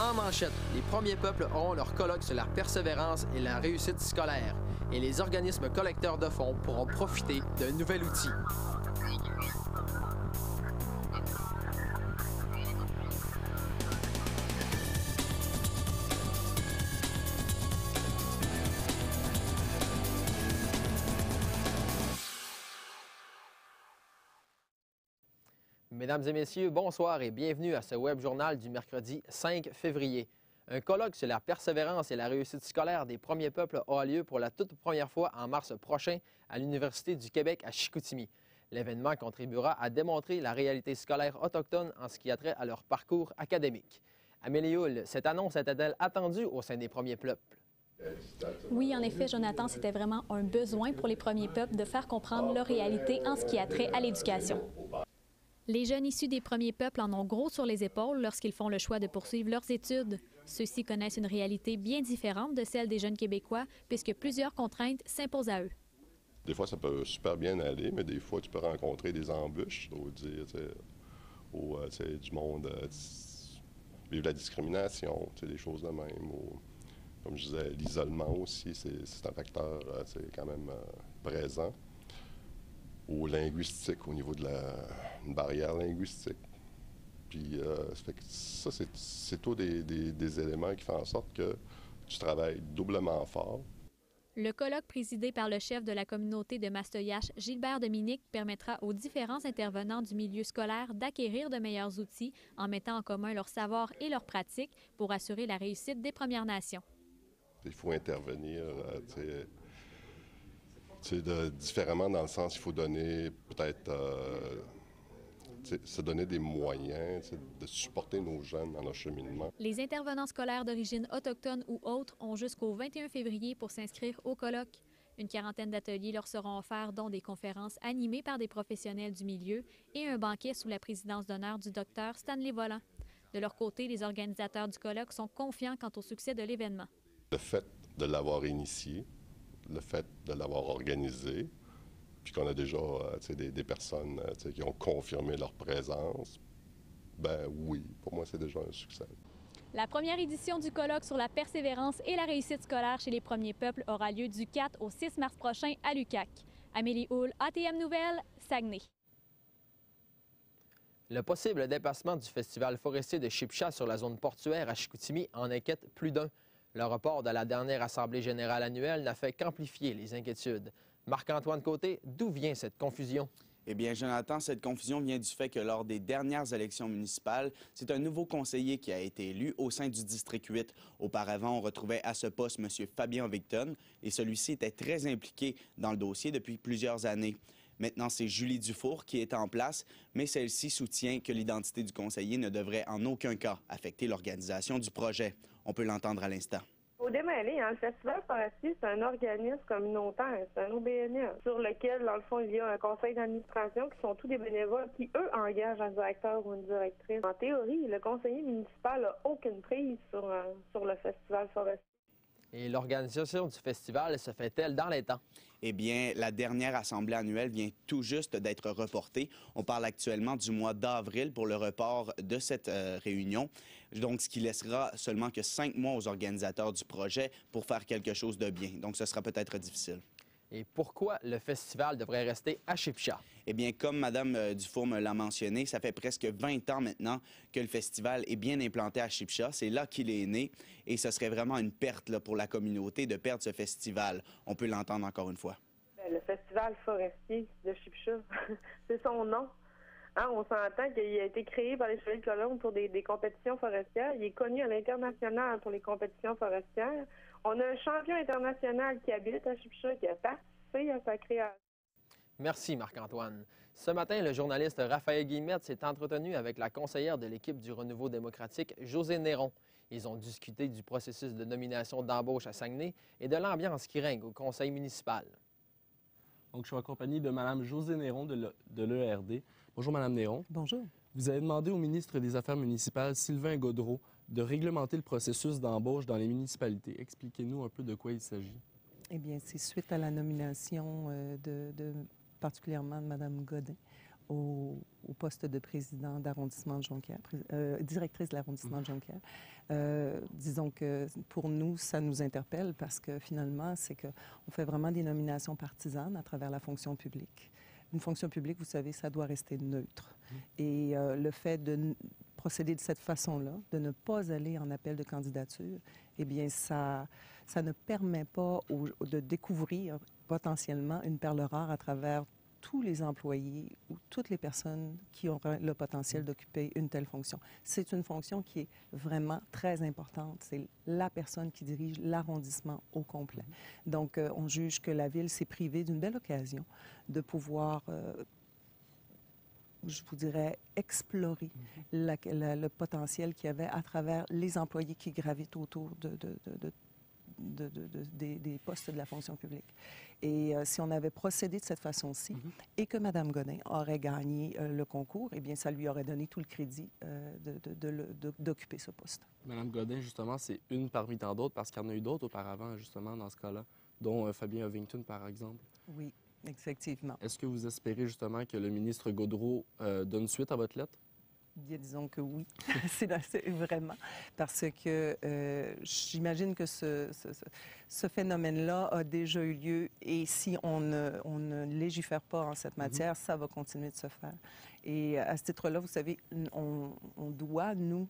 En manchette, les premiers peuples auront leur colloque sur la persévérance et la réussite scolaire. Et les organismes collecteurs de fonds pourront profiter d'un nouvel outil. Mesdames et messieurs, bonsoir et bienvenue à ce web journal du mercredi 5 février. Un colloque sur la persévérance et la réussite scolaire des premiers peuples aura lieu pour la toute première fois en mars prochain à l'Université du Québec à Chicoutimi. L'événement contribuera à démontrer la réalité scolaire autochtone en ce qui a trait à leur parcours académique. Amélie Hull, cette annonce était-elle attendue au sein des premiers peuples? Oui, en effet, Jonathan, c'était vraiment un besoin pour les premiers peuples de faire comprendre leur réalité en ce qui a trait à l'éducation. Les jeunes issus des premiers peuples en ont gros sur les épaules lorsqu'ils font le choix de poursuivre leurs études. Ceux-ci connaissent une réalité bien différente de celle des jeunes Québécois, puisque plusieurs contraintes s'imposent à eux. Des fois, ça peut super bien aller, mais des fois, tu peux rencontrer des embûches, du monde, vivre la discrimination, des choses de même. Ou, comme je disais, l'isolement aussi, c'est un facteur quand même présent. Ou linguistique, au niveau de une barrière linguistique. Puis ça, c'est tous des éléments qui font en sorte que tu travailles doublement fort. Le colloque présidé par le chef de la communauté de Mastoyache, Gilbert Dominique, permettra aux différents intervenants du milieu scolaire d'acquérir de meilleurs outils en mettant en commun leur savoir et leurs pratiques pour assurer la réussite des Premières Nations. Il faut intervenir, différemment dans le sens qu'il faut donner peut-être se donner des moyens de supporter nos jeunes dans leur cheminement. Les intervenants scolaires d'origine autochtone ou autres ont jusqu'au 21 février pour s'inscrire au colloque. Une quarantaine d'ateliers leur seront offerts, dont des conférences animées par des professionnels du milieu et un banquet sous la présidence d'honneur du docteur Stanley Volant. De leur côté, les organisateurs du colloque sont confiants quant au succès de l'événement. Le fait de l'avoir initié, le fait de l'avoir organisé, puis qu'on a déjà des personnes qui ont confirmé leur présence, ben oui, pour moi, c'est déjà un succès. La première édition du colloque sur la persévérance et la réussite scolaire chez les premiers peuples aura lieu du 4 au 6 mars prochain à l'UQAC. Amélie Hull, ATM Nouvelles, Saguenay. Le possible dépassement du Festival forestier de Chipcha sur la zone portuaire à Chicoutimi en inquiète plus d'un. Le report de la dernière Assemblée générale annuelle n'a fait qu'amplifier les inquiétudes. Marc-Antoine Côté, d'où vient cette confusion? Eh bien, Jonathan, cette confusion vient du fait que lors des dernières élections municipales, c'est un nouveau conseiller qui a été élu au sein du district 8. Auparavant, on retrouvait à ce poste M. Fabien Victon et celui-ci était très impliqué dans le dossier depuis plusieurs années. Maintenant, c'est Julie Dufour qui est en place, mais celle-ci soutient que l'identité du conseiller ne devrait en aucun cas affecter l'organisation du projet. On peut l'entendre à l'instant. Au démêler, le Festival forestier, c'est un organisme communautaire, c'est un OBNL, sur lequel, dans le fond, il y a un conseil d'administration qui sont tous des bénévoles qui, eux, engagent un directeur ou une directrice. En théorie, le conseiller municipal n'a aucune prise sur le Festival forestier. Et l'organisation du festival se fait-elle dans les temps? Eh bien, la dernière assemblée annuelle vient tout juste d'être reportée. On parle actuellement du mois d'avril pour le report de cette réunion. Donc, ce qui laissera seulement que 5 mois aux organisateurs du projet pour faire quelque chose de bien. Donc, ce sera peut-être difficile. Et pourquoi le festival devrait rester à Chipcha? Eh bien, comme Mme Dufour me l'a mentionné, ça fait presque 20 ans maintenant que le festival est bien implanté à Chipcha. C'est là qu'il est né et ce serait vraiment une perte pour la communauté de perdre ce festival. On peut l'entendre encore une fois. Le Festival forestier de Chipcha, c'est son nom. On s'entend qu'il a été créé par les Chevaliers de Colombe pour des compétitions forestières. Il est connu à l'international pour les compétitions forestières. On a un champion international qui habite à Chipcha, qui a participé à sa création. Merci, Marc-Antoine. Ce matin, le journaliste Raphaël Guillemette s'est entretenu avec la conseillère de l'équipe du Renouveau démocratique, Josée Néron. Ils ont discuté du processus de nomination d'embauche à Saguenay et de l'ambiance qui règne au conseil municipal. Donc, je suis accompagné de Mme Josée Néron de l'ERD. Bonjour, Mme Néron. Bonjour. Vous avez demandé au ministre des Affaires municipales, Sylvain Gaudreault, de réglementer le processus d'embauche dans les municipalités. Expliquez-nous un peu de quoi il s'agit. Eh bien, c'est suite à la nomination particulièrement de Mme Godin. au poste de président d'arrondissement de Jonquière, directrice de l'arrondissement de Jonquière. Disons que pour nous, ça nous interpelle parce que finalement, c'est qu'on fait vraiment des nominations partisanes à travers la fonction publique. Une fonction publique, vous savez, ça doit rester neutre. Et le fait de procéder de cette façon-là, de ne pas aller en appel de candidature, eh bien, ça ne permet pas de découvrir potentiellement une perle rare à travers tous les employés ou toutes les personnes qui ont le potentiel d'occuper une telle fonction. C'est une fonction qui est vraiment très importante. C'est la personne qui dirige l'arrondissement au complet. Donc, on juge que la Ville s'est privée d'une belle occasion de pouvoir, je vous dirais, explorer le potentiel qu'il y avait à travers les employés qui gravitent autour des postes de la fonction publique. Et si on avait procédé de cette façon-ci et que Mme Godin aurait gagné le concours, eh bien, ça lui aurait donné tout le crédit d'occuper ce poste. Mme Godin, justement, c'est une parmi tant d'autres, parce qu'il y en a eu d'autres auparavant, justement, dans ce cas-là, dont Fabien Ovington, par exemple. Oui, effectivement. Est-ce que vous espérez, justement, que le ministre Gaudreault donne suite à votre lettre? Bien, disons que oui, c'est vraiment, parce que j'imagine que ce phénomène-là a déjà eu lieu et si on ne légifère pas en cette matière, ça va continuer de se faire. Et à ce titre-là, vous savez, on doit, nous,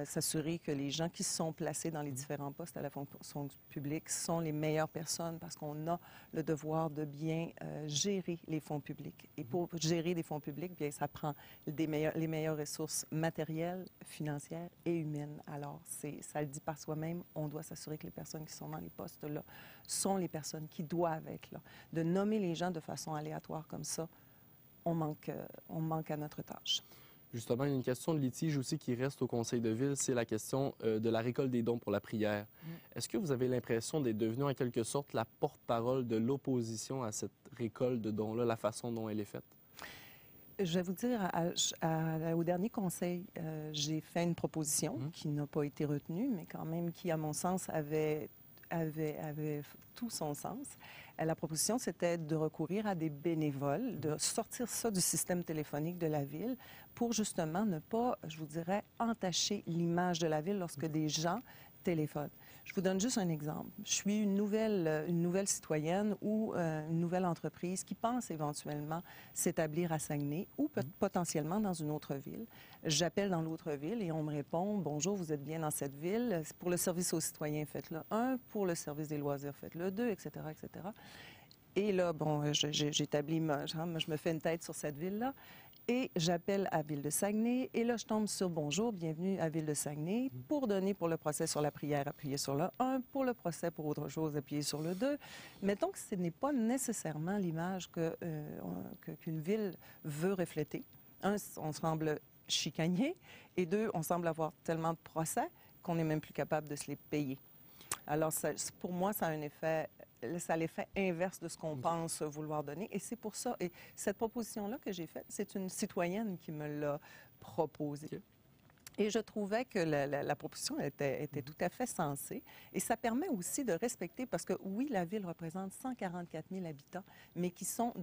s'assurer que les gens qui sont placés dans les différents postes à la fonction publique sont les meilleures personnes parce qu'on a le devoir de bien gérer les fonds publics. Et pour gérer les fonds publics, bien, ça prend les meilleures ressources matérielles, financières et humaines. Alors, ça le dit par soi-même, on doit s'assurer que les personnes qui sont dans les postes-là sont les personnes qui doivent être là. De nommer les gens de façon aléatoire comme ça, on manque à notre tâche. Justement, il y a une question de litige aussi qui reste au Conseil de ville, c'est la question de la récolte des dons pour la prière. Est-ce que vous avez l'impression d'être devenu en quelque sorte la porte-parole de l'opposition à cette récolte de dons-là, la façon dont elle est faite? Je vais vous dire, au dernier conseil, j'ai fait une proposition qui n'a pas été retenue, mais quand même qui, à mon sens, avait tout son sens. La proposition, c'était de recourir à des bénévoles, de sortir ça du système téléphonique de la Ville pour justement ne pas, je vous dirais, entacher l'image de la Ville lorsque des gens téléphonent. Je vous donne juste un exemple. Je suis une nouvelle citoyenne ou une nouvelle entreprise qui pense éventuellement s'établir à Saguenay ou potentiellement dans une autre ville. J'appelle dans l'autre ville et on me répond « Bonjour, vous êtes bien dans cette ville. Pour le service aux citoyens, faites-le 1. Pour le service des loisirs, faites-le 2, etc., etc. » Et là, bon, j'établis, je me fais une tête sur cette ville-là. Et j'appelle à Ville de Saguenay. Et là, je tombe sur « Bonjour, bienvenue à Ville de Saguenay. Pour donner pour le procès sur la prière, appuyez sur le 1. Pour le procès pour autre chose, appuyez sur le 2. » Mettons que ce n'est pas nécessairement l'image qu'une ville veut refléter. Un, on semble chicanier. Et deux, on semble avoir tellement de procès qu'on n'est même plus capable de se les payer. Alors, pour moi, ça a un effet... Ça a l'effet inverse de ce qu'on pense vouloir donner. Et c'est pour ça. Et cette proposition-là que j'ai faite, c'est une citoyenne qui me l'a proposée. Okay. Et je trouvais que la proposition était tout à fait sensée. Et ça permet aussi de respecter, parce que oui, la Ville représente 144 000 habitants, mais qui sont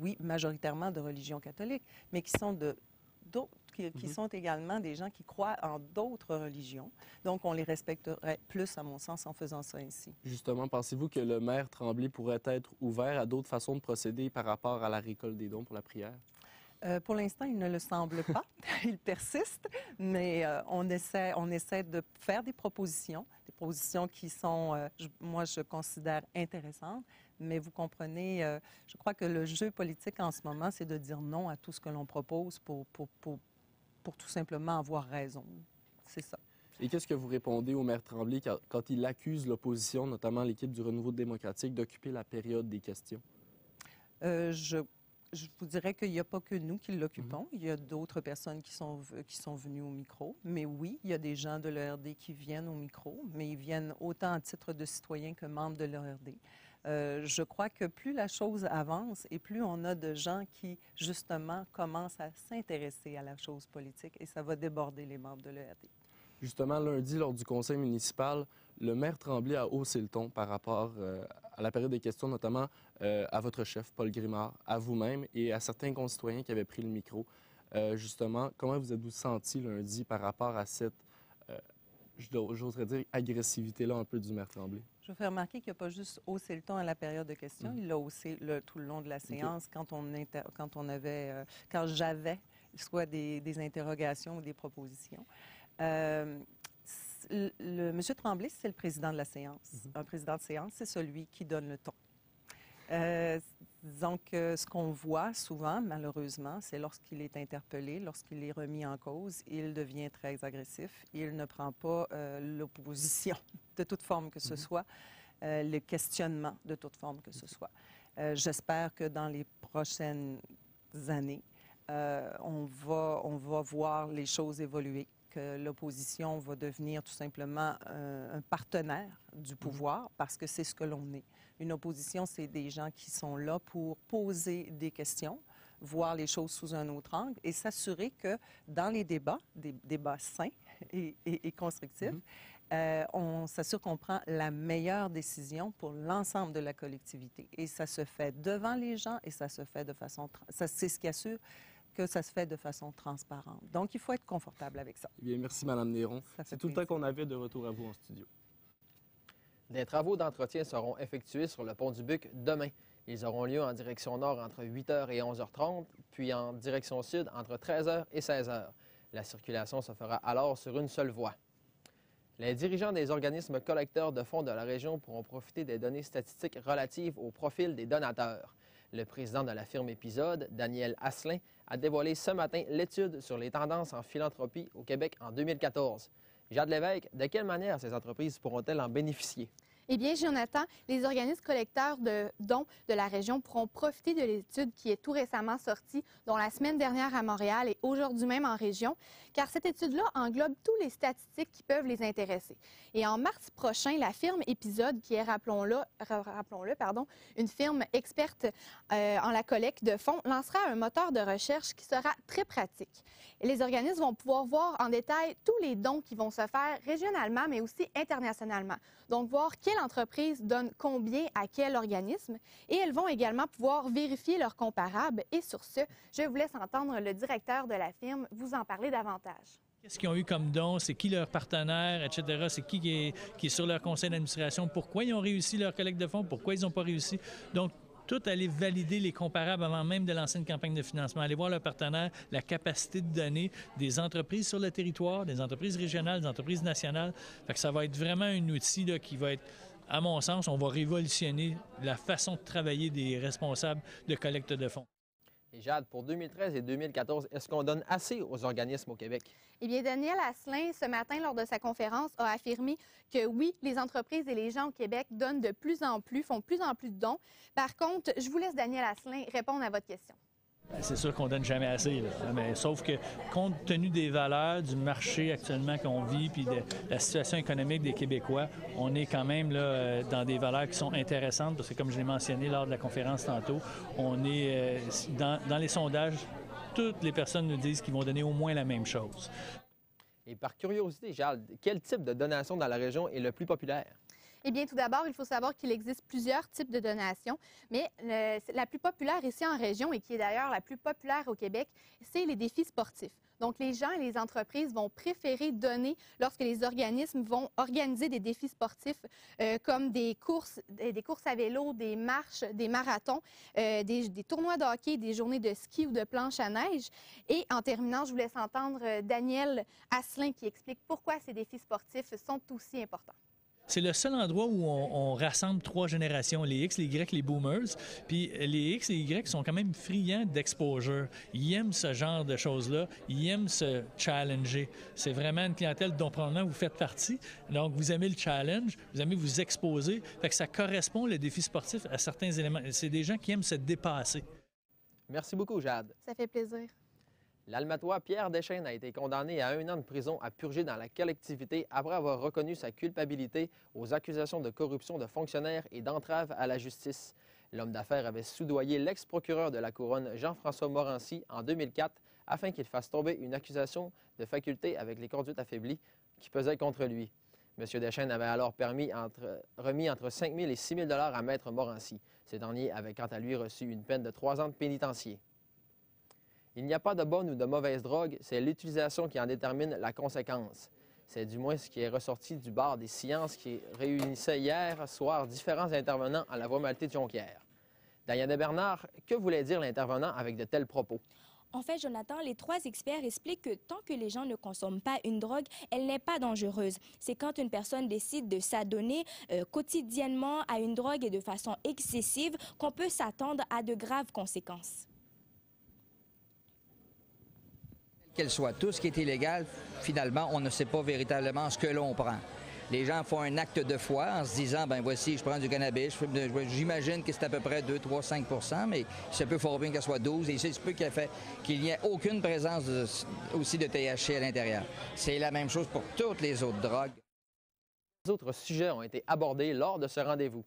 oui, majoritairement de religion catholique, mais qui sont qui sont également des gens qui croient en d'autres religions. Donc, on les respecterait plus, à mon sens, en faisant ça ainsi. Justement, pensez-vous que le maire Tremblay pourrait être ouvert à d'autres façons de procéder par rapport à la récolte des dons pour la prière? Pour l'instant, il ne le semble pas. Il persiste, mais on essaie de faire des propositions qui sont, moi, je considère intéressantes. Mais vous comprenez, je crois que le jeu politique en ce moment, c'est de dire non à tout ce que l'on propose pour tout simplement avoir raison. C'est ça. Et qu'est-ce que vous répondez au maire Tremblay quand il accuse l'opposition, notamment l'équipe du Renouveau démocratique, d'occuper la période des questions? Je vous dirais qu'il n'y a pas que nous qui l'occupons. Il y a d'autres personnes qui sont venues au micro. Mais oui, il y a des gens de l'ERD qui viennent au micro, mais ils viennent autant à titre de citoyens que membres de l'ERD. Je crois que plus la chose avance et plus on a de gens qui, justement, commencent à s'intéresser à la chose politique et ça va déborder les membres de l'ERD. Justement, lundi, lors du conseil municipal, le maire Tremblay a haussé le ton par rapport à la période des questions, notamment à votre chef, Paul Grimard, à vous-même et à certains concitoyens qui avaient pris le micro. Justement, comment vous êtes-vous senti lundi par rapport à cette, j'oserais dire, agressivité-là un peu du maire Tremblay? Je vous fais remarquer qu'il n'a pas juste haussé le ton à la période de questions, il l'a haussé tout le long de la séance quand j'avais soit des interrogations ou des propositions. M. Tremblay, c'est le président de la séance. Un président de séance, c'est celui qui donne le ton. Disons que ce qu'on voit souvent, malheureusement, c'est lorsqu'il est interpellé, lorsqu'il est remis en cause, il devient très agressif. Il ne prend pas l'opposition de toute forme que ce soit, le questionnement de toute forme que ce soit. J'espère que dans les prochaines années, on va voir les choses évoluer, que l'opposition va devenir tout simplement un partenaire du pouvoir, parce que c'est ce que l'on est. Une opposition, c'est des gens qui sont là pour poser des questions, voir les choses sous un autre angle et s'assurer que dans les débats, des débats sains et constructifs, on s'assure qu'on prend la meilleure décision pour l'ensemble de la collectivité. Et ça se fait devant les gens et ça se fait de façon... C'est ce qui assure que ça se fait de façon transparente. Donc, il faut être confortable avec ça. Bien, merci, Mme Néron. C'est tout le temps qu'on avait de retour à vous en studio. Des travaux d'entretien seront effectués sur le pont du Buc demain. Ils auront lieu en direction nord entre 8h et 11h30, puis en direction sud entre 13h et 16h. La circulation se fera alors sur une seule voie. Les dirigeants des organismes collecteurs de fonds de la région pourront profiter des données statistiques relatives au profil des donateurs. Le président de la firme Épisode, Daniel Asselin, a dévoilé ce matin l'étude sur les tendances en philanthropie au Québec en 2014. Jade Lévesque, de quelle manière ces entreprises pourront-elles en bénéficier? Eh bien, Jonathan, les organismes collecteurs de dons de la région pourront profiter de l'étude qui est tout récemment sortie, dont la semaine dernière à Montréal et aujourd'hui même en région, car cette étude-là englobe tous les statistiques qui peuvent les intéresser. Et en mars prochain, la firme Épisode, qui est, rappelons-le, une firme experte en la collecte de fonds, lancera un moteur de recherche qui sera très pratique. Et les organismes vont pouvoir voir en détail tous les dons qui vont se faire régionalement, mais aussi internationalement. Donc, voir quelle entreprise donne combien à quel organisme. Et elles vont également pouvoir vérifier leurs comparables. Et sur ce, je vous laisse entendre le directeur de la firme vous en parler davantage. Qu'est-ce qu'ils ont eu comme dons, c'est qui leur partenaire, etc. C'est qui est sur leur conseil d'administration, pourquoi ils ont réussi leur collecte de fonds, pourquoi ils n'ont pas réussi. Donc, tout aller valider les comparables avant même de lancer une campagne de financement, aller voir leurs partenaires, la capacité de donner des entreprises sur le territoire, des entreprises régionales, des entreprises nationales. Fait que ça va être vraiment un outil là, qui va être, à mon sens, on va révolutionner la façon de travailler des responsables de collecte de fonds. Et Jade, pour 2013 et 2014, est-ce qu'on donne assez aux organismes au Québec? Eh bien, Daniel Asselin, ce matin, lors de sa conférence, a affirmé que oui, les entreprises et les gens au Québec donnent de plus en plus, font de plus en plus de dons. Par contre, je vous laisse Daniel Asselin répondre à votre question. C'est sûr qu'on donne jamais assez, là. Mais sauf que, compte tenu des valeurs du marché actuellement qu'on vit puis de la situation économique des Québécois, on est quand même là, dans des valeurs qui sont intéressantes parce que, comme je l'ai mentionné lors de la conférence tantôt, on est dans les sondages, toutes les personnes nous disent qu'ils vont donner au moins la même chose. Et par curiosité, Jade, quel type de donation dans la région est le plus populaire? Eh bien, tout d'abord, il faut savoir qu'il existe plusieurs types de donations, mais la plus populaire ici en région et qui est d'ailleurs la plus populaire au Québec, c'est les défis sportifs. Donc, les gens et les entreprises vont préférer donner lorsque les organismes vont organiser des défis sportifs comme des courses à vélo, des marches, des marathons, des tournois de hockey, des journées de ski ou de planche à neige. Et en terminant, je vous laisse entendre Daniel Asselin qui explique pourquoi ces défis sportifs sont aussi importants. C'est le seul endroit où on rassemble trois générations, les X, les Y, les boomers. Puis les X et les Y sont quand même friands d'exposure. Ils aiment ce genre de choses-là. Ils aiment se challenger. C'est vraiment une clientèle dont probablement vous faites partie. Donc, vous aimez le challenge, vous aimez vous exposer. Fait que ça correspond, le défi sportif, à certains éléments. C'est des gens qui aiment se dépasser. Merci beaucoup, Jade. Ça fait plaisir. L'Almatois Pierre Deschênes a été condamné à 1 an de prison à purger dans la collectivité après avoir reconnu sa culpabilité aux accusations de corruption de fonctionnaires et d'entrave à la justice. L'homme d'affaires avait soudoyé l'ex-procureur de la Couronne, Jean-François Morancy, en 2004 afin qu'il fasse tomber une accusation de faculté avec les conduites affaiblies qui pesaient contre lui. M. Deschênes avait alors remis entre 5 000 et 6 000 $ à Maître Morancy. Ce dernier avait quant à lui reçu une peine de 3 ans de pénitencier. Il n'y a pas de bonne ou de mauvaise drogue, c'est l'utilisation qui en détermine la conséquence. C'est du moins ce qui est ressorti du bar des sciences qui réunissait hier soir différents intervenants à la Voie Maltais de Jonquière. Diana Bernard, que voulait dire l'intervenant avec de tels propos? En fait, Jonathan, les 3 experts expliquent que tant que les gens ne consomment pas une drogue, elle n'est pas dangereuse. C'est quand une personne décide de s'adonner quotidiennement à une drogue et de façon excessive qu'on peut s'attendre à de graves conséquences. Qu'elle soit, tout ce qui est illégal, finalement, on ne sait pas véritablement ce que l'on prend. Les gens font un acte de foi en se disant, ben voici, je prends du cannabis, j'imagine que c'est à peu près 2, 3, 5 % mais ça peut fort bien qu'elle soit 12 et il se peut qu'il n'y ait aucune présence aussi de THC à l'intérieur. C'est la même chose pour toutes les autres drogues. D'autres sujets ont été abordés lors de ce rendez-vous.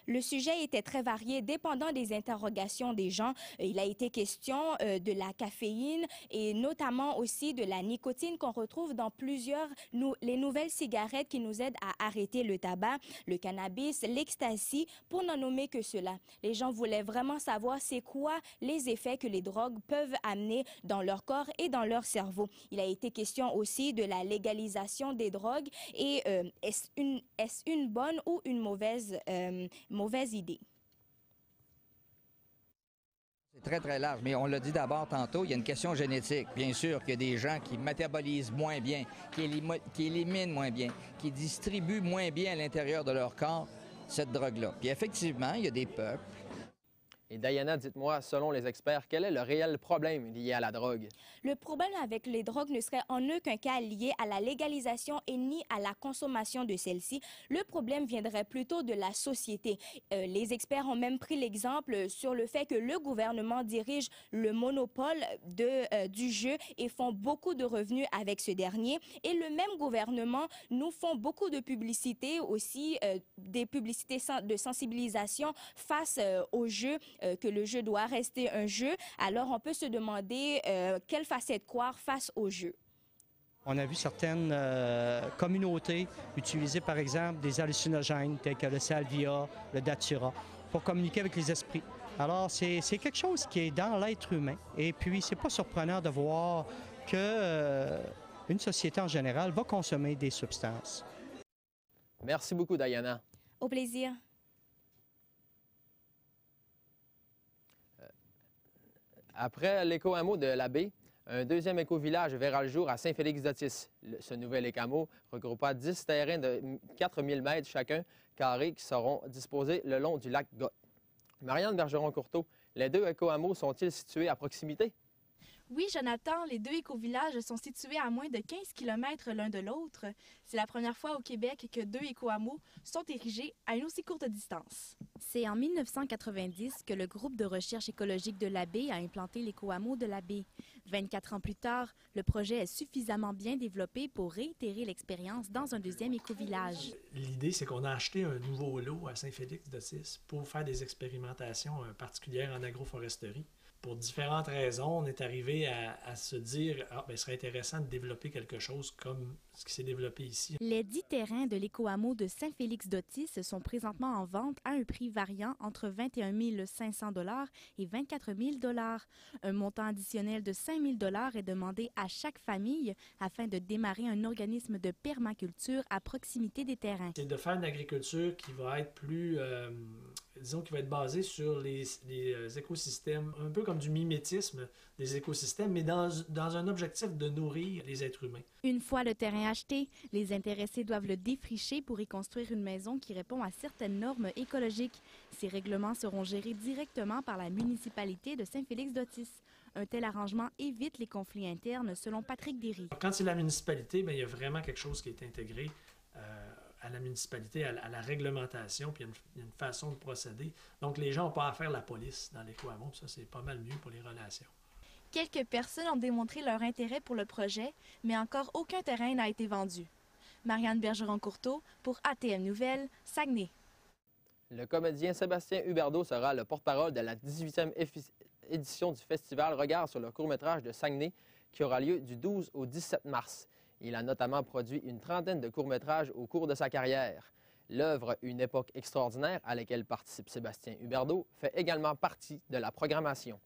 Le sujet était très varié, dépendant des interrogations des gens. Il a été question de la caféine et notamment aussi de la nicotine qu'on retrouve dans les nouvelles cigarettes qui nous aident à arrêter le tabac, le cannabis, l'ecstasy, pour n'en nommer que cela. Les gens voulaient vraiment savoir c'est quoi les effets que les drogues peuvent amener dans leur corps et dans leur cerveau. Il a été question aussi de la légalisation des drogues et est-ce une bonne ou une mauvaise idée. C'est très, très large, mais on l'a dit d'abord tantôt, il y a une question génétique. Bien sûr qu'il y a des gens qui métabolisent moins bien, qui éliminent moins bien, qui distribuent moins bien à l'intérieur de leur corps cette drogue-là. Puis effectivement, il y a des peuples. Et Diana, dites-moi, selon les experts, quel est le réel problème lié à la drogue? Le problème avec les drogues ne serait en aucun cas lié à la légalisation et ni à la consommation de celles-ci. Le problème viendrait plutôt de la société. Les experts ont même pris l'exemple sur le fait que le gouvernement dirige le monopole du jeu et font beaucoup de revenus avec ce dernier. Et le même gouvernement nous font beaucoup de publicités aussi, des publicités de sensibilisation face au jeu, que le jeu doit rester un jeu. Alors, on peut se demander quelle facette croire face au jeu. On a vu certaines communautés utiliser, par exemple, des hallucinogènes tels que le salvia, le datura, pour communiquer avec les esprits. Alors, c'est quelque chose qui est dans l'être humain. Et puis, c'est pas surprenant de voir que une société en général va consommer des substances. Merci beaucoup, Diana. Au plaisir. Après l'éco-hameau de la Baie, un deuxième éco-village verra le jour à Saint-Félix-d'Otis. Ce nouvel éco-hameau regroupera 10 terrains de 4000 mètres chacun carrés qui seront disposés le long du lac Got. Marianne Bergeron-Courteau, les 2 éco-hameaux sont-ils situés à proximité? Oui, Jonathan, les 2 éco-villages sont situés à moins de 15 km l'un de l'autre. C'est la première fois au Québec que 2 éco-hameaux sont érigés à une aussi courte distance. C'est en 1990 que le groupe de recherche écologique de la Baie a implanté l'éco-hameau de la Baie. 24 ans plus tard, le projet est suffisamment bien développé pour réitérer l'expérience dans un deuxième éco-village. L'idée, c'est qu'on a acheté un nouveau lot à Saint-Félix-d'Otis pour faire des expérimentations particulières en agroforesterie. Pour différentes raisons, on est arrivé à se dire « il serait intéressant de développer quelque chose comme ce qui s'est développé ici ». Les 10 terrains de l'éco-hameau de Saint-Félix-d'Otis sont présentement en vente à un prix variant entre 21 500 $ et 24 000 $. Un montant additionnel de 5 000 $ est demandé à chaque famille afin de démarrer un organisme de permaculture à proximité des terrains. C'est de faire une agriculture qui va être plus... disons, qui va être basé sur les écosystèmes, un peu comme du mimétisme des écosystèmes, mais dans un objectif de nourrir les êtres humains. Une fois le terrain acheté, les intéressés doivent le défricher pour y construire une maison qui répond à certaines normes écologiques. Ces règlements seront gérés directement par la municipalité de Saint-Félix-d'Otis. Un tel arrangement évite les conflits internes, selon Patrick Derry. Quand c'est la municipalité, il y a vraiment quelque chose qui est intégré à la municipalité, à la réglementation, puis il y a une façon de procéder. Donc, les gens n'ont pas à faire la police dans l'éco-hameau, ça, c'est pas mal mieux pour les relations. Quelques personnes ont démontré leur intérêt pour le projet, mais encore aucun terrain n'a été vendu. Marianne Bergeron-Courteau pour ATM Nouvelles, Saguenay. Le comédien Sébastien Huberdeau sera le porte-parole de la 18e édition du festival Regard sur le court-métrage de Saguenay qui aura lieu du 12 au 17 mars. Il a notamment produit une trentaine de courts-métrages au cours de sa carrière. L'œuvre « Une époque extraordinaire » à laquelle participe Sébastien Huberdeau fait également partie de la programmation.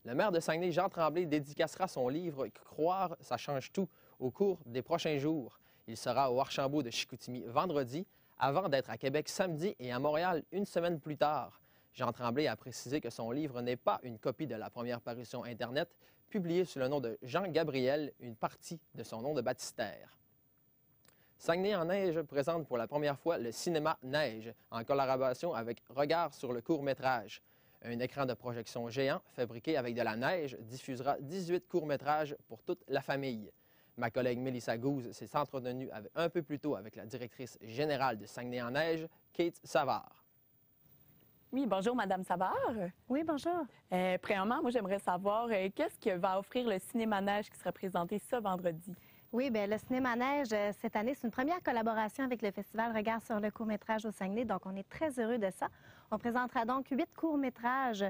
Le maire de Saguenay, Jean Tremblay, dédicacera son livre « Croire, ça change tout » au cours des prochains jours. Il sera au Archambault de Chicoutimi vendredi, avant d'être à Québec samedi et à Montréal une semaine plus tard. Jean Tremblay a précisé que son livre n'est pas une copie de la première parution Internet, publiée sous le nom de Jean Gabriel, une partie de son nom de baptistère. Saguenay en neige présente pour la première fois le cinéma Neige, en collaboration avec Regard sur le court-métrage. Un écran de projection géant, fabriqué avec de la neige, diffusera 18 courts-métrages pour toute la famille. Ma collègue Mélissa Gouze s'est entretenue un peu plus tôt avec la directrice générale de Saguenay en neige, Kate Savard. Oui, bonjour, Madame Savard. Oui, bonjour. Premièrement, moi, j'aimerais savoir qu'est-ce que va offrir le cinéma neige qui sera présenté ce vendredi? Oui, bien, le Cinéma Neige, cette année, c'est une première collaboration avec le Festival Regard sur le court-métrage au Saguenay, donc on est très heureux de ça. On présentera donc 8 courts-métrages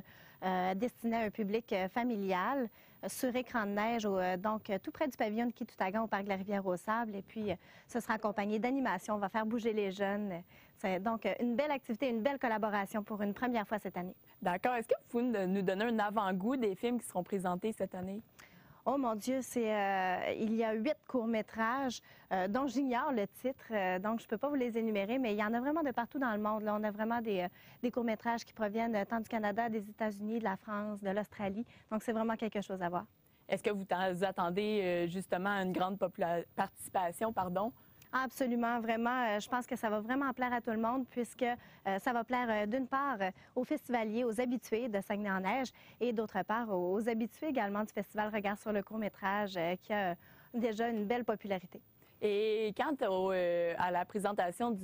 destinés à un public familial sur écran de neige, donc tout près du pavillon de Kitutagan au parc de la Rivière-aux-Sables. Et puis, ce sera accompagné d'animation, on va faire bouger les jeunes. C'est donc une belle activité, une belle collaboration pour une première fois cette année. D'accord. Est-ce que vous pouvez nous donner un avant-goût des films qui seront présentés cette année? Oh mon Dieu, il y a 8 courts-métrages dont j'ignore le titre, donc je ne peux pas vous les énumérer, mais il y en a vraiment de partout dans le monde. Là, on a vraiment des courts-métrages qui proviennent tant du Canada, des États-Unis, de la France, de l'Australie. Donc c'est vraiment quelque chose à voir. Est-ce que vous attendez justement à une grande participation, pardon? Absolument, vraiment. Je pense que ça va vraiment plaire à tout le monde puisque ça va plaire d'une part aux festivaliers, aux habitués de Saguenay-en-Neige et d'autre part aux habitués également du Festival Regard sur le court-métrage qui a déjà une belle popularité. Et quant à la présentation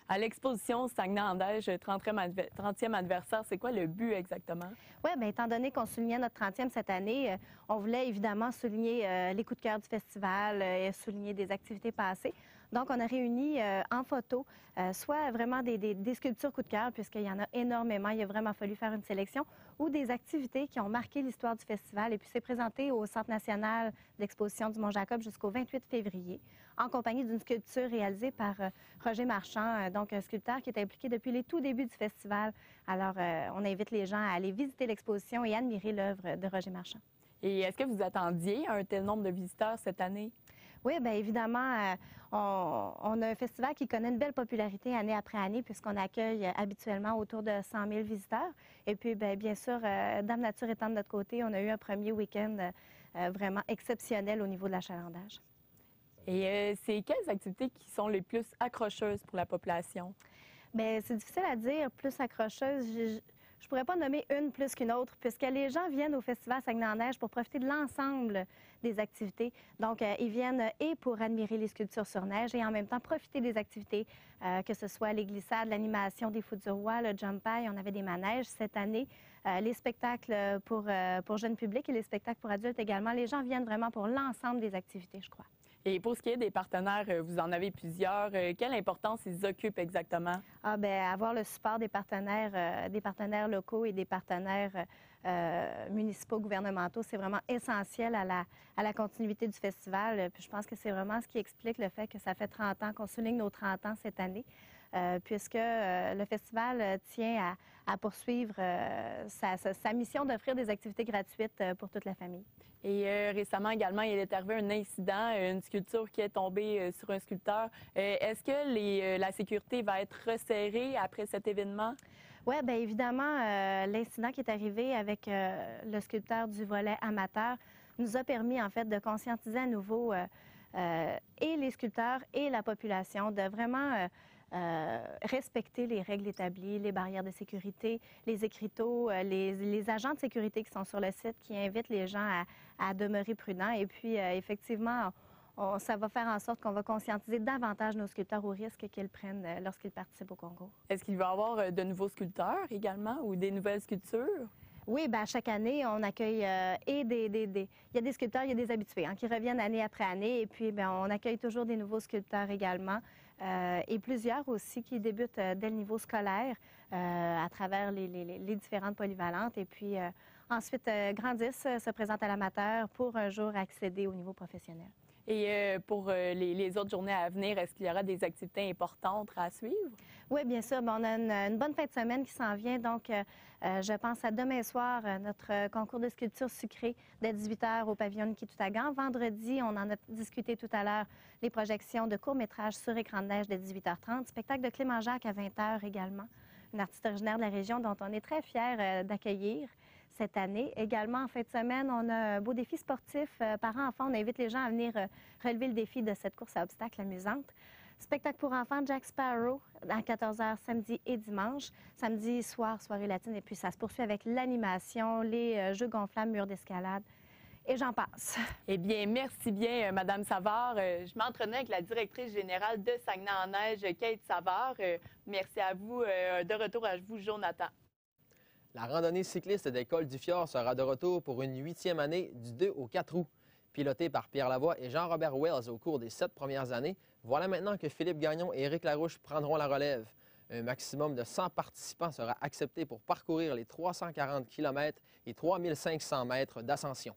à l'exposition Saguenay-en-Neige 30e anniversaire, c'est quoi le but exactement? Oui, bien, étant donné qu'on soulignait notre 30e cette année, on voulait évidemment souligner les coups de cœur du festival et souligner des activités passées. Donc, on a réuni en photo soit vraiment des sculptures coup de cœur, puisqu'il y en a énormément, il a vraiment fallu faire une sélection, ou des activités qui ont marqué l'histoire du festival. Et puis, c'est présenté au Centre national d'exposition du Mont-Jacob jusqu'au 28 février, en compagnie d'une sculpture réalisée par Roger Marchand, donc un sculpteur qui est impliqué depuis les tout débuts du festival. Alors, on invite les gens à aller visiter l'exposition et admirer l'œuvre de Roger Marchand. Et est-ce que vous attendiez un tel nombre de visiteurs cette année? Oui, bien évidemment, on a un festival qui connaît une belle popularité année après année puisqu'on accueille habituellement autour de 100 000 visiteurs. Et puis, bien sûr, Dame Nature étant de notre côté, on a eu un premier week-end vraiment exceptionnel au niveau de l'achalandage. Et c'est quelles activités qui sont les plus accrocheuses pour la population? Bien, c'est difficile à dire, plus accrocheuses. Je ne pourrais pas nommer une plus qu'une autre, puisque les gens viennent au Festival Saguenay-en-Neige pour profiter de l'ensemble des activités. Donc, ils viennent et pour admirer les sculptures sur neige et en même temps profiter des activités, que ce soit les glissades, l'animation des Fous du Roi, le jump high, on avait des manèges cette année, les spectacles pour jeunes publics et les spectacles pour adultes également. Les gens viennent vraiment pour l'ensemble des activités, je crois. Et pour ce qui est des partenaires, vous en avez plusieurs. Quelle importance ils occupent exactement? Ah, bien, avoir le support des partenaires locaux et des partenaires municipaux, gouvernementaux, c'est vraiment essentiel à la continuité du festival. Puis je pense que c'est vraiment ce qui explique le fait que ça fait 30 ans, qu'on souligne nos 30 ans cette année, puisque le festival tient à poursuivre sa mission d'offrir des activités gratuites pour toute la famille. Et récemment également, il est arrivé un incident, une sculpture qui est tombée sur un sculpteur. Est-ce que la sécurité va être resserrée après cet événement? Oui, bien évidemment, l'incident qui est arrivé avec le sculpteur du volet amateur nous a permis en fait de conscientiser à nouveau et les sculpteurs et la population de vraiment respecter les règles établies, les barrières de sécurité, les écriteaux, les agents de sécurité qui sont sur le site qui invitent les gens à demeurer prudents. Et puis, effectivement, ça va faire en sorte qu'on va conscientiser davantage nos sculpteurs aux risques qu'ils prennent lorsqu'ils participent au concours. Est-ce qu'il va y avoir de nouveaux sculpteurs également ou des nouvelles sculptures? Oui, bien, chaque année, on accueille il y a des sculpteurs, il y a des habitués qui reviennent année après année. Et puis, bien, on accueille toujours des nouveaux sculpteurs également. Et plusieurs aussi qui débutent dès le niveau scolaire à travers les différentes polyvalentes. Et puis, ensuite, grandissent, se présentent à l'amateur pour un jour accéder au niveau professionnel. Et pour les autres journées à venir, est-ce qu'il y aura des activités importantes à suivre? Oui, bien sûr. On a une bonne fin de semaine qui s'en vient. Donc, je pense à demain soir, notre concours de sculpture sucrée dès 18h au pavillon Niki-Toutagan. Vendredi, on en a discuté tout à l'heure, les projections de courts-métrages sur écran de neige dès 18h30. Spectacle de Clément Jacques à 20h également, une artiste originaire de la région dont on est très fiers d'accueillir cette année. Également, en fin de semaine, on a un beau défi sportif parents-enfants. On invite les gens à venir relever le défi de cette course à obstacles amusante. Spectacle pour enfants, Jack Sparrow, à 14h samedi et dimanche. Samedi soir, soirée latine. Et puis, ça se poursuit avec l'animation, les jeux gonflables, murs d'escalade. Et j'en passe. Eh bien, merci bien, Madame Savard. Je m'entretenais avec la directrice générale de Saguenay-en-Neige, Kate Savard. Merci à vous. De retour à vous, Jonathan. La randonnée cycliste d'École du Fjord sera de retour pour une 8e année du 2 au 4 août. Pilotée par Pierre Lavoie et Jean-Robert Wells au cours des 7 premières années, voilà maintenant que Philippe Gagnon et Éric Larouche prendront la relève. Un maximum de 100 participants sera accepté pour parcourir les 340 km et 3500 mètres d'ascension.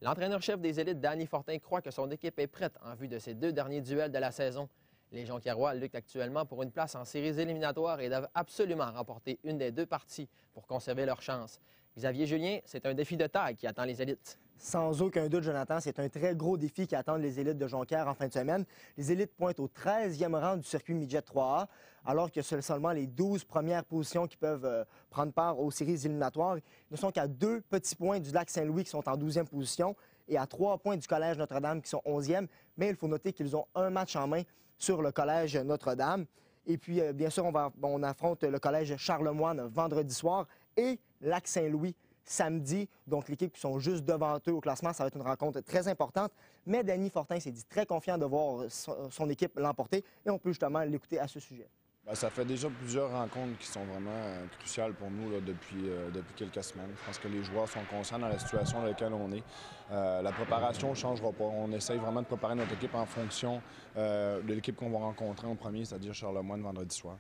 L'entraîneur-chef des élites, Danny Fortin, croit que son équipe est prête en vue de ses 2 derniers duels de la saison. Les Jonquiérois luttent actuellement pour une place en séries éliminatoires et doivent absolument remporter une des 2 parties pour conserver leur chance. Xavier Julien, c'est un défi de taille qui attend les élites. Sans aucun doute, Jonathan, c'est un très gros défi qui attend les élites de Jonquière en fin de semaine. Les élites pointent au 13e rang du circuit Midget 3A, alors que c'est seulement les 12 premières positions qui peuvent prendre part aux séries éliminatoires. Ils ne sont qu'à 2 petits points du lac Saint-Louis qui sont en 12e position et à 3 points du Collège Notre-Dame qui sont 11e. Mais il faut noter qu'ils ont un match en main sur le Collège Notre-Dame. Et puis, bien sûr, on affronte le Collège Charlemagne vendredi soir et lac Saint-Louis samedi. Donc, l'équipe qui sont juste devant eux au classement, ça va être une rencontre très importante. Mais Danny Fortin s'est dit très confiant de voir son équipe l'emporter et on peut justement l'écouter à ce sujet. Bien, ça fait déjà plusieurs rencontres qui sont vraiment cruciales pour nous là, depuis quelques semaines. Je pense que les joueurs sont conscients dans la situation dans laquelle on est. La préparation ne changera pas. On essaye vraiment de préparer notre équipe en fonction de l'équipe qu'on va rencontrer en premier, c'est-à-dire Charlemagne vendredi soir.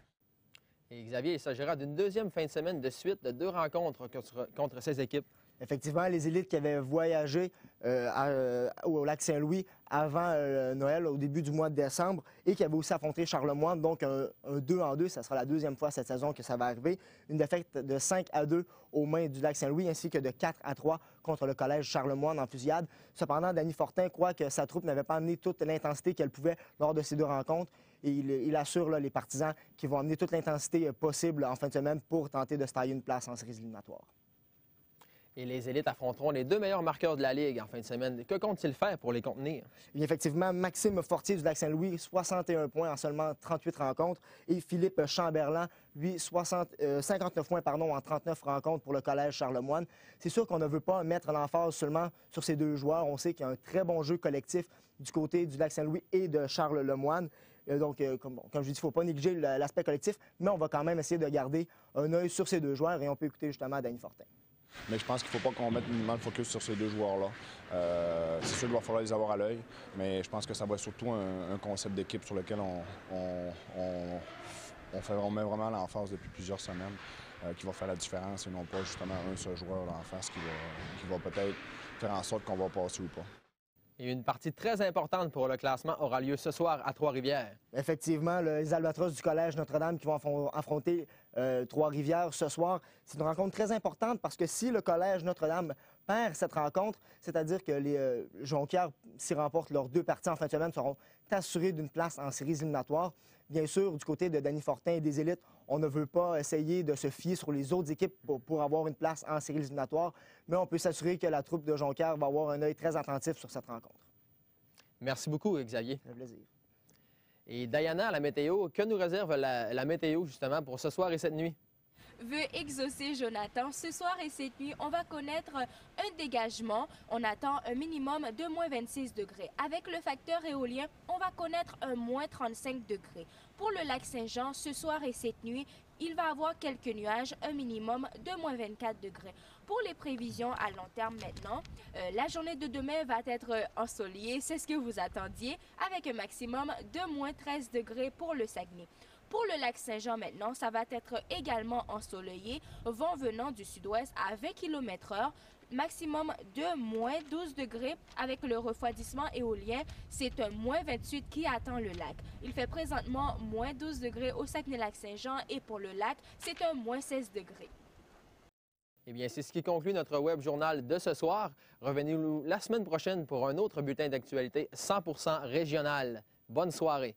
Et Xavier, il s'agira d'une 2e fin de semaine de suite de 2 rencontres contre ces équipes. Effectivement, les élites qui avaient voyagé au lac Saint-Louis avant Noël, au début du mois de décembre, et qui avaient aussi affronté Charlemagne, donc un 2-2, ça sera la 2e fois cette saison que ça va arriver. Une défaite de 5-2 aux mains du lac Saint-Louis, ainsi que de 4-3 contre le Collège Charlemagne en fusillade. Cependant, Danny Fortin croit que sa troupe n'avait pas amené toute l'intensité qu'elle pouvait lors de ces 2 rencontres. Et il assure les partisans qui vont amener toute l'intensité possible en fin de semaine pour tenter de se tailler une place en séries éliminatoires. Et les élites affronteront les 2 meilleurs marqueurs de la Ligue en fin de semaine. Que compte-t-il faire pour les contenir? Et effectivement, Maxime Fortier du Lac-Saint-Louis, 61 points en seulement 38 rencontres. Et Philippe Chamberlain, lui, 59 points en 39 rencontres pour le Collège Charlemagne. C'est sûr qu'on ne veut pas mettre l'emphase seulement sur ces 2 joueurs. On sait qu'il y a un très bon jeu collectif du côté du Lac-Saint-Louis et de Charles-Lemoine. Donc, comme je dis, il ne faut pas négliger l'aspect collectif, mais on va quand même essayer de garder un œil sur ces 2 joueurs et on peut écouter justement Danny Fortin. Mais je pense qu'il ne faut pas qu'on mette minimalement le focus sur ces 2 joueurs-là. C'est sûr qu'il va falloir les avoir à l'œil, mais je pense que ça va être surtout un concept d'équipe sur lequel on met vraiment l'emphase depuis plusieurs semaines, qui va faire la différence et non pas justement un seul joueur en face qui va peut-être faire en sorte qu'on va passer ou pas. Et une partie très importante pour le classement aura lieu ce soir à Trois-Rivières. Effectivement, les Albatros du Collège Notre-Dame qui vont affronter Trois-Rivières ce soir. C'est une rencontre très importante parce que si le Collège Notre-Dame perd cette rencontre, c'est-à-dire que les Jonquières, s'ils remportent leurs 2 parties en fin de semaine, seront assurés d'une place en séries éliminatoires. Bien sûr, du côté de Danny Fortin et des élites, on ne veut pas essayer de se fier sur les autres équipes pour avoir une place en séries éliminatoires, mais on peut s'assurer que la troupe de Jonquière va avoir un œil très attentif sur cette rencontre. Merci beaucoup, Xavier. Un plaisir. Et Diana, à la météo, que nous réserve la météo justement pour ce soir et cette nuit? Veut exaucer Jonathan. Ce soir et cette nuit, on va connaître un dégagement. On attend un minimum de moins 26 degrés. Avec le facteur éolien, on va connaître un moins 35 degrés. Pour le lac Saint-Jean, ce soir et cette nuit, il va avoir quelques nuages, un minimum de moins 24 degrés. Pour les prévisions à long terme maintenant, la journée de demain va être ensoleillée, c'est ce que vous attendiez, avec un maximum de moins 13 degrés pour le Saguenay. Pour le lac Saint-Jean maintenant, ça va être également ensoleillé, vent venant du sud-ouest à 20 km/h. maximum de moins 12 degrés. Avec le refroidissement éolien, c'est un moins 28 qui attend le lac. Il fait présentement moins 12 degrés au Saguenay-Lac-Saint-Jean et pour le lac, c'est un moins 16 degrés. Eh bien, c'est ce qui conclut notre web journal de ce soir. Revenez-nous la semaine prochaine pour un autre bulletin d'actualité 100% régional. Bonne soirée.